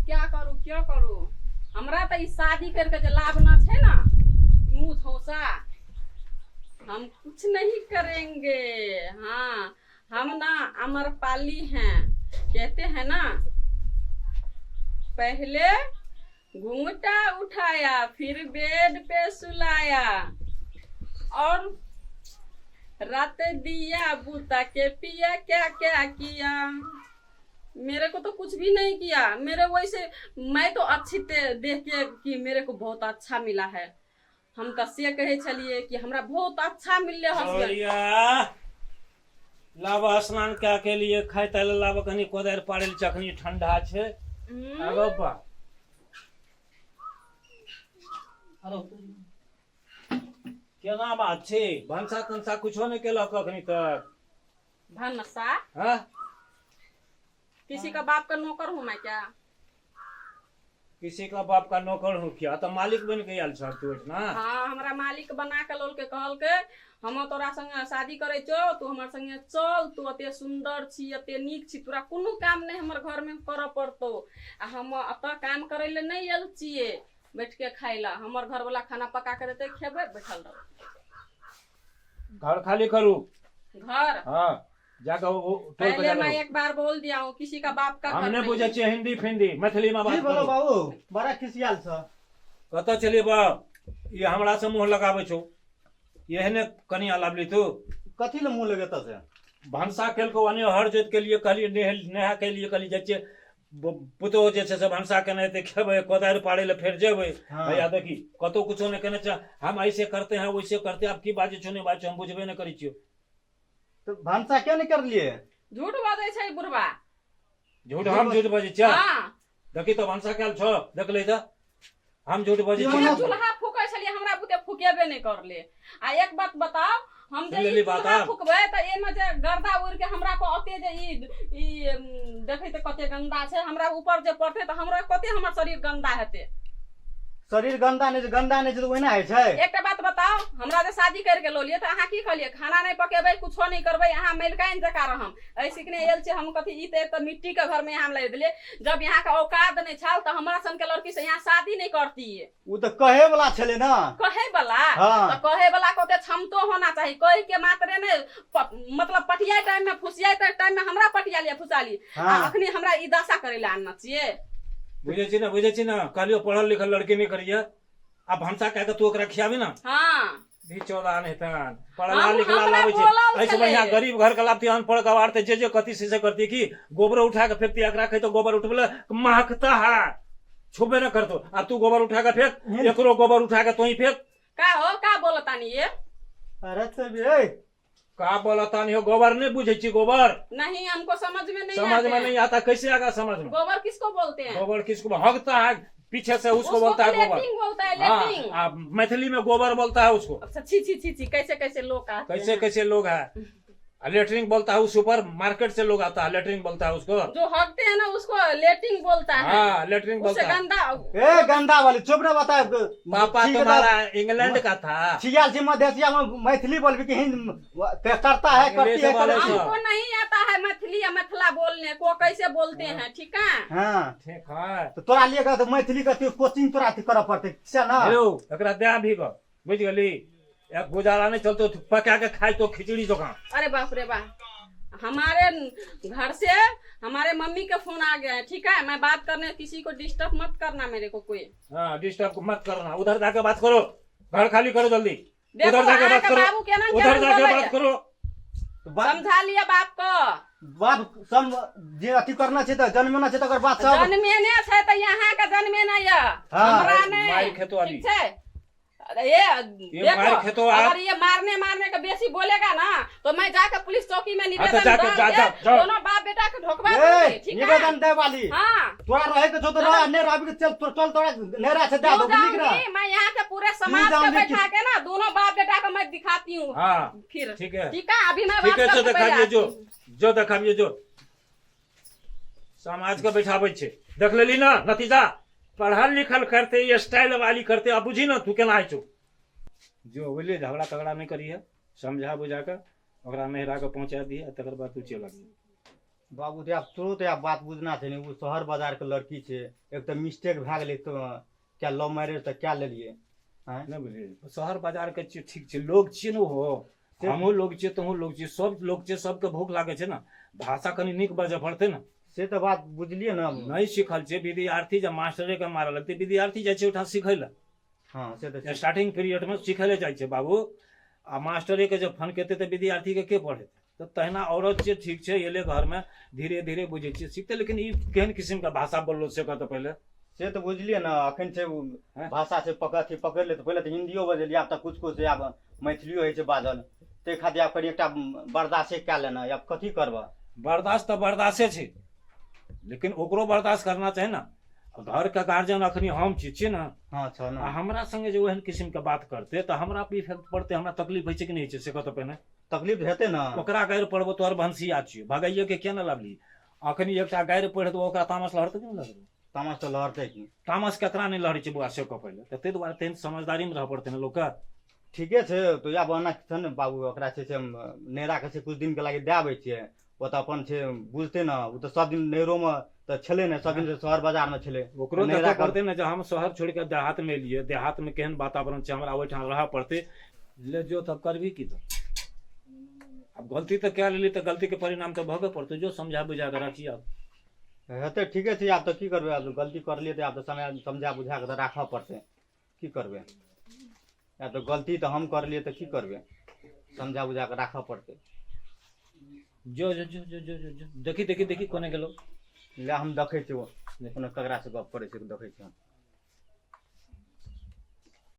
क्या करूँ हमरा तो शादी करके जो लाभ ना है ना मुँह धोसा हम कुछ नहीं करेंगे। हाँ हम ना अमरपाली हैं, कहते हैं ना पहले घूंघटा उठाया फिर बेड पे सुलाया और रात दिया बूता के पिया क्या क्या किया। मेरे को तो कुछ भी नहीं किया, मेरे वैसे मैं तो अच्छी देख के कि मेरे को बहुत अच्छा मिला है। हम तो से कहे चलिए कि हमरा बहुत अच्छा मिले हस्बैंड। लाभ स्नान क्या के लिए खाय तले लाभ कनी कोदार पाड़ेल चखनी ठंडा छे आगो बा। अरे केना बात छे भंसा तंसा कुछो नहीं केलक अखनी तक। भनसा हां किसी का बाप का नौकर हूँ मैं क्या? किसी का बाप का नौकर हूँ क्या? तो मालिक बन के आयल छ तू ना। हाँ हमरा मालिक बना के लोल के कहल के हम तोरा संगे शादी करे छो, तू हमर संगे चल, तू अते सुंदर छी अते नीक छी, तोरा कोनो काम नहीं हमर घर में कर पड़तो। आ हम अत काम करे ले नहीं आयल छिए बैठ के खाइला, हमर घर वाला खाना पका के देते खेबे बैठल रहो। घर खाली करू घर हां जाकर वो पहले मैं एक बार बोल दिया हूँ किसी का बाप का घर हमने नहीं बुझे छे हिंदी फिंदी मैथिली में बात बोलो करू। बाबू बड़ा खिसियाल छ कत चली बा ये हमरा से मुंह लगावे छो यहने कनिया लाबली तू कथी ले मुंह लगे त से भंसा खेल को अने हर जोत के लिए कहली नेहा के लिए कहली जे पुतो जे से भंसा केने ते खेबे कोदार पाड़े ले फिर जेबे। हाँ। भैया देखी कतो कुछो ने केने हम ऐसे करते हैं वैसे करते आप की बाजे छो ने बात हम बुझबे न करी छियो। तो भांसा क्यों नहीं कर लिए? झूठ बाजे छै बुढ़वा। झूठ हम झूठ बजे छ हाँ देखी तो भंसा केल छ देख ले त हम झूठ बजे क्यों छी। ना? चूल्हा फूके छलिए हमरा बुते फूकेबे नहीं कर ले। आ एक बात बताओ हम सुन जे लेली ई बात चूल्हा आप। फूकबे त ए में जे गर्दा उड़ के हमरा को अते जे ई देखे त कते गंदा छै, हमरा ऊपर जे पड़ते त हमरा कते हमर शरीर गंदा हेते। शरीर गंदा नहीं तो वही ना है छै। एकटा बात बताओ हमरा जे शादी कर के लोलिए त अहाँ की कहलिए खाना नहीं पकेबे कुछो नहीं करबे अहाँ मेलकाइन जका रहम ऐसे कि एल छे। हम कथी ई त मिट्टी के घर में यहाँ ले दिले, जब यहाँ का औकात नहीं छाल त हमरा सन के लड़की से यहाँ शादी नहीं करती है। वो तो कहे वाला छले ना कहे वाला हाँ। तो कहे वाला को क्षमतो होना चाहिए। कहे के मात्रे ने मतलब पटिया टाइम में फुसिया टाइम में हमरा पटिया लिया फुसाली। हाँ। अखनी हमरा ई दशा करे ला आनना चाहिए। बुझे छी ना कहलियो पढ़ल लिखल लड़की नहीं करिए अब भंसा कह के तू ओकरा खियाबी ना हाँ भी 14 नहीं तन पढ़ला हम लिखला हमरा लावे बोलल छे ऐसे छले। बढ़िया गरीब घर का लाभती अनपढ़ गवारते जे कथी से करती की गोबर उठा के फेंकती एकरा कहे तो गोबर उठबले महकता है छुबे न करतो। अब तू गोबर उठा के फेंक एकरो गोबर उठा के तोही फेंक। का हो का बोलतानी ये? अरे तो बे का बोलता नहीं हो गोबर नहीं बुझे छी गोबर नहीं हमको समझ में नहीं समझ में आते। नहीं आता कैसे आगा समझ में। गोबर किसको बोलते हैं? गोबर किसको हगता है पीछे से उसको उसको बोलता है तो गोबर। लेट्रिन बोलता है हाँ लेट्रिन। आप मैथिली में गोबर बोलता है उसको। अच्छा छी छी छी छी कैसे कैसे लोग आते कैसे हैं। कैसे लोग है लेटरिंग बोलता है उस ऊपर मार्केट से लोग आता है लेटरिंग बोलता है उसको। जो हगते हैं ना उसको लेट्रिन बोलता है। हाँ लेटरिंग उससे बोलता है। गंदा ए गंदा वाली चुप ना बता। पापा तुम्हारा इंग्लैंड का था। छियाल सी मधेसिया में मैथिली बोलबी कि करता है करती है अंग्रेजी वाले करती है। हमको नहीं आता है मैथिली या मिथिला बोलने को कैसे बोलते हैं, ठीक है? हाँ ठीक है तो तोरा लिए का तो मैथिली का कोचिंग तोरा करे पड़ते छै ना। हेलो एकरा दे भी गो बुझ गली एक गुजारा नहीं चलतो पका के खाई तो खिचड़ी दुकान। अरे बाप रे बाप, हमारे घर से हमारे मम्मी का फोन आ गया है, ठीक है? मैं बात करने किसी को डिस्टर्ब मत करना मेरे को कोई। हाँ डिस्टर्ब मत करना उधर जाके बात करो घर खाली करो जल्दी देखो उधर जाके वहाँ बात का करो बाबू क्या नाम उधर क्या जाके बोले? बात करो। समझा लिया बाप को। बाप सम जे अथी करना छै त जन्मना छै तकर बात सब जन्मेने छै त यहाँ का जन्मेना ये हाँ, हमरा नहीं, मार खेतो वाली। ठीक है? अरे ये मार देखो खेतो आप। अगर ये मारने का बेसी बोलेगा ना तो मैं जाकर पुलिस चौकी में निवेदन अच्छा, जाके, डाल जा, के जाओ। दोनों बाप बेटा के ढोकवा ए दूंगी, ठीक है? निवेदन दे वाली हाँ तोरा रहे के जो तो रह ने रहबी के चल चल तोरा नेरा से दे क्यों दो लिख रहा। जाऊंगी? मैं यहाँ के पूरे समाज क्यों को जाऊंगी? बैठा के ना दोनों बाप बेटा को मैं दिखाती हूँ। हाँ फिर ठीक है ठीक है अभी मैं ठीक है बात जो करके दिखाइए बैठ जो जाती हूँ। जो दिखाइए जो समाज को बैठाबे छे देख लेली ना नतीजा पढ़ल लिखल करते ये स्टाइल वाली करते अब बुझी ना तू केना आइछो जो बोले झगड़ा तगड़ा नहीं करी है समझा बुझा कर ओकरा नहरा के पहुंचा दिए तकर बाद तू चल बाबू तो आप तुरंत आप बात बुझना छै ने, वो शहर बाजार के लड़की छै, एक तो मिस्टेक भए गेलै तो क्या लव मैरिज तो क्या लेलिए हैं? नहीं बुझलिए शहर बाजार के चीज ठीक छै, लोग छियै ने हो, हमहूँ लोग छियै तोहूँ लोग छियै, सब लोग छियै, सबके भूख लागे छै ने, भाषा कनि नीक बजय पड़तै ने। से तो बात बुझलिए ना। नहीं सीखल छै विद्यार्थी, जब मास्टरे के मारऽ लगतै विद्यार्थी जाइ छै ओहिठाम सिखै लए, हाँ से तो स्टार्टिंग पीरियड में सिखै लए जाइ छै बाबू, आ मास्टरे के जब फनकेतै तऽ विद्यार्थी के पढ़ेतै। तो तहिना औरत छै ठीक छै, एले घर में धीरे धीरे बुझे छियै सीखते, लेकिन ई केहन किस्म के भाषा बोललो से कहतो पहले। से तो बुझलिए ना, अखन से हैं? भाषा से पकड़ ले तो पहले तो हिंदियो बजलिए, आब तक कुछ कुछ आब मैथिलियो होइ छै बाजल, ते खातिर आब कनी एकटा बर्दाश्त कए लेना, आब कथी करबा। बर्दाश्त तो बर्दाश्ते छै, लेकिन ओकरो बर्दाश्त करना चाही ना। घर के गार्जियन अखनी हम छियै ना, हाँ छ आ ना, हमरा संगे जे ओहन किस्म के बात करते तो हमरा पे इफेक्ट पड़ते, हमरा तकलीफ होइ छै कि नहीं होइ छै से कहतो पहिने। तकलीफ हेतै ना। ओकरा गारि पड़बो तोहर भनसिया छियै, भगाइए के किया न लागली, अखनी एकटा गारि पढ़े तो ओकरा तामस लहरतै कि नहीं लहरतै? तामस तो लहरतै की। तामस केकरा नहीं लहरै छै बुआ से कह पहिले, तऽ ताहि दुआरे तेहन समझदारी में रह पड़तै ने लोक के। ठीके छै, तो आब ओना छै ने बाबू, ओकरा छै से नैरा के छै कुछ दिन के लागि दए आबै छियै, ओ तऽ अपन छै बुझतै ना, ओ तऽ सब दिन नैरो में तऽ छलै ने, सब दिन से शहर बाजार में छलै, ओकरो नैरा देखऽ के- पड़तै ने, जे हम शहर छोड़ के देहात में एलियै, देहात में केहन वातावरण छै, हमरा ओहिठाम रहऽ पड़तै। ले जो तब करबी की तो, अब गलती तो कए लेली तऽ गलती के परिणाम तो भोगे पड़तै, जो समझा बुझा के रखी। अब हेतै ठीके छै, आब तऽ की करबै, आब गलती करलियै तऽ आब तऽ समय समझा बुझा के तऽ राखऽ पड़तै, की करबै। आब तऽ गलती तऽ हम करलियै तऽ की करबै, समझा बुझा के राखऽ पड़तै। जो जो जो जो जो जो जो देखी देखी देखी कोने गेलो। ले हम देखै छियै, कोनो ककरा से गप करै छै देखै छियै।